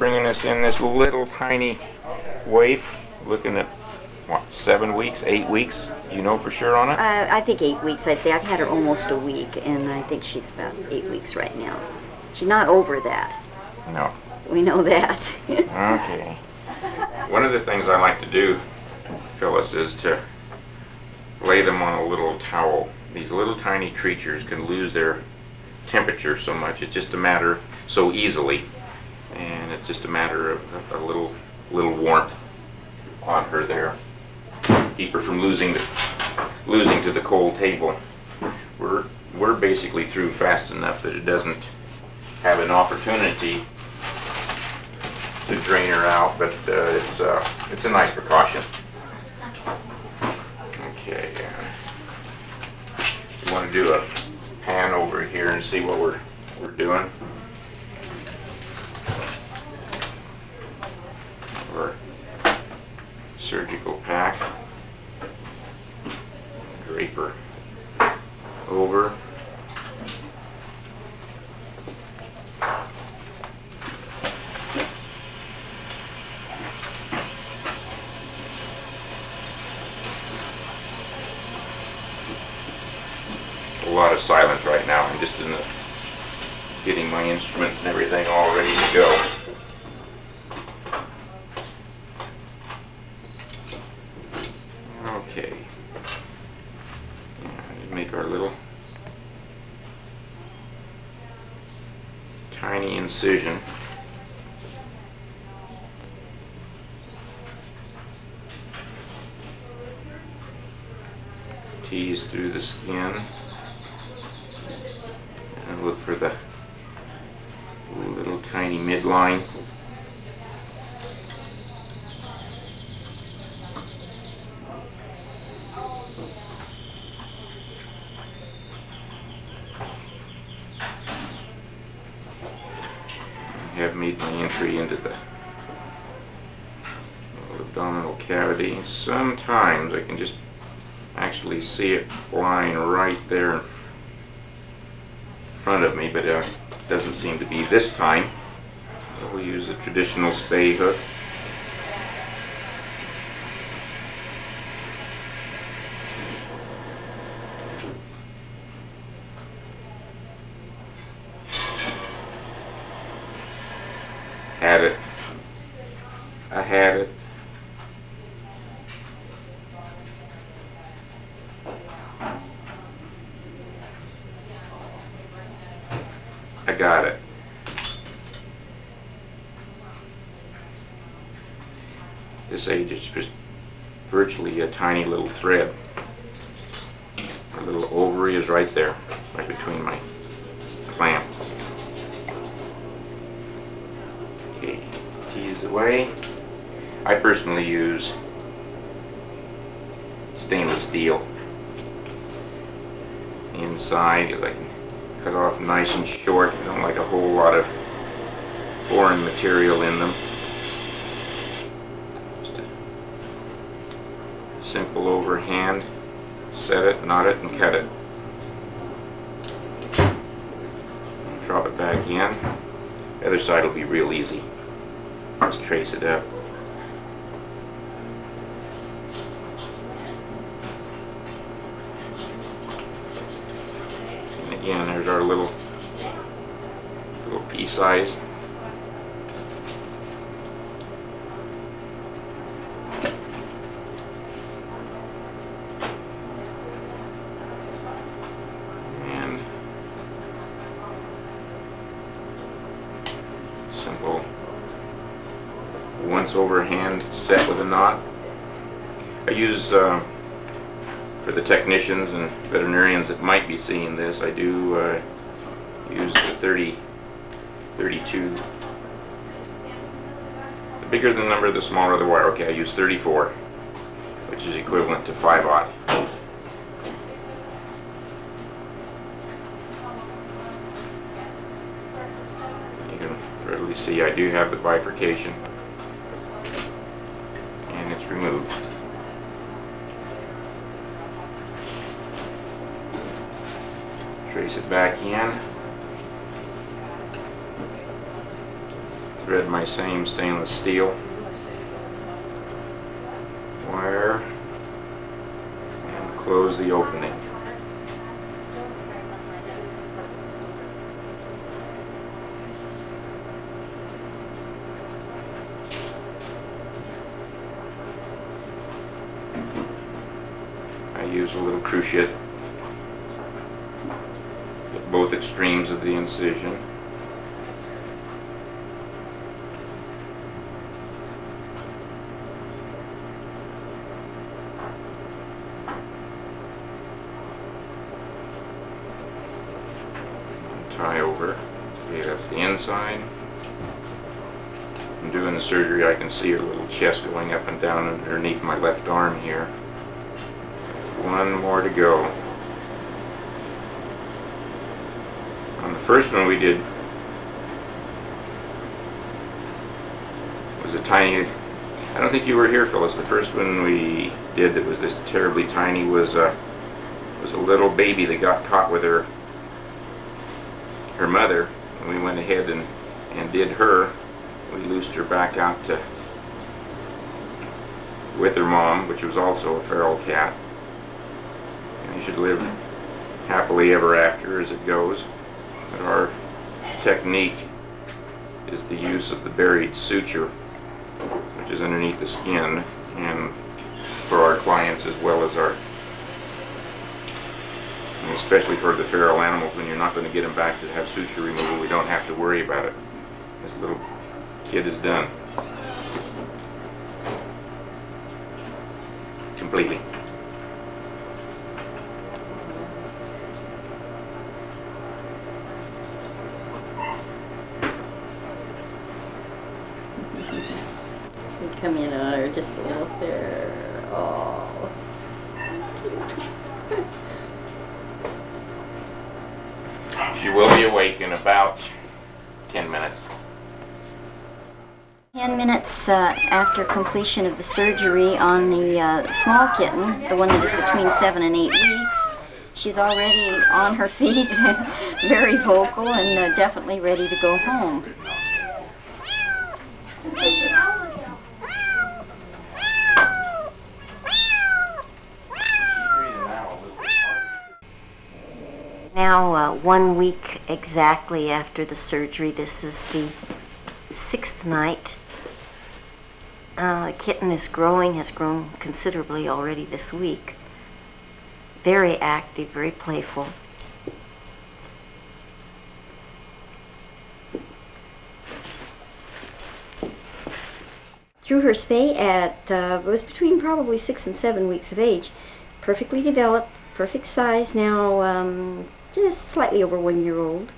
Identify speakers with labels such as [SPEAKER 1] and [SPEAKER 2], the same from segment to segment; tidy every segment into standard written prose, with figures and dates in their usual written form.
[SPEAKER 1] bringing us in this little tiny waif, looking at what, 7 weeks, 8 weeks? You know for sure on it?
[SPEAKER 2] I think 8 weeks. I'd say I've had her almost a week, and I think she's about 8 weeks right now. She's not over that.
[SPEAKER 1] No.
[SPEAKER 2] We know that.
[SPEAKER 1] Okay. One of the things I like to do, Phyllis, is to lay them on a little towel. These little tiny creatures can lose their temperature so much. It's just a matter, so easily, and it's just a matter of a little warmth on her there. Keep her from losing to the cold table. We're basically through fast enough that it doesn't have an opportunity to drain her out, but it's a nice precaution. Okay, you want to do a pan over here and see what we're doing. Our surgical pack. Drape her over. A lot of silence right now. I'm just in the getting my instruments and everything all ready to go. Okay. Make our little tiny incision. Tease through the skin. And look for the little tiny midline. I have made my entry into the abdominal cavity. Sometimes I can just actually see it lying right there in front of me, but it doesn't seem to be this time. So we'll use a traditional Spay hook. Had it. I had it. I got it. This age is just virtually a tiny little thread. My little ovary is right there, right between my clamp. Okay, tease away. I personally use stainless steel inside, because I can cut off nice and short. I don't like a whole lot of foreign material in them. Just a simple overhand, set it, knot it, and cut it. Drop it back in. The other side will be real easy. Just trace it up. And again, there's our little pea size. And simple once overhand set with a knot. I use for the technicians and veterinarians that might be seeing this, I do use the 32. The bigger the number, the smaller the wire. Okay, I use 34, which is equivalent to 5/0. You can readily see I do have the bifurcation, and it's removed. Trace it back in. thread my same stainless steel wire and close the opening. I use a little cruciate at both extremes of the incision. Tie over. Okay, that's the inside. I'm doing the surgery. I can see her little chest going up and down underneath my left arm here. One more to go. On the first one we did was a tiny, I don't think you were here, Phyllis. The first one we did that was this terribly tiny was a little baby that got caught with her mother, and we went ahead and did her. We loosed her back out to with her mom, which was also a feral cat. And you should live happily ever after as it goes. But our technique is the use of the buried suture, which is underneath the skin, and for our clients as well as our, and especially for the feral animals, when you're not going to get them back to have suture removal, we don't have to worry about it. This little kid is done. Completely.
[SPEAKER 2] Come in on her just a little there. Oh.
[SPEAKER 1] She will be awake in about 10 minutes.
[SPEAKER 2] 10 minutes after completion of the surgery on the small kitten, the one that is between 7 and 8 weeks, she's already on her feet, very vocal, and definitely ready to go home. Now 1 week exactly after the surgery. This is the 6th night. The kitten is growing, has grown considerably already this week. Very active, very playful. Through her spay at, was between probably 6 and 7 weeks of age. Perfectly developed, perfect size, now just slightly over 1 year old.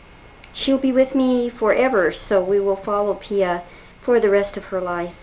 [SPEAKER 2] She'll be with me forever, so we will follow Pia for the rest of her life.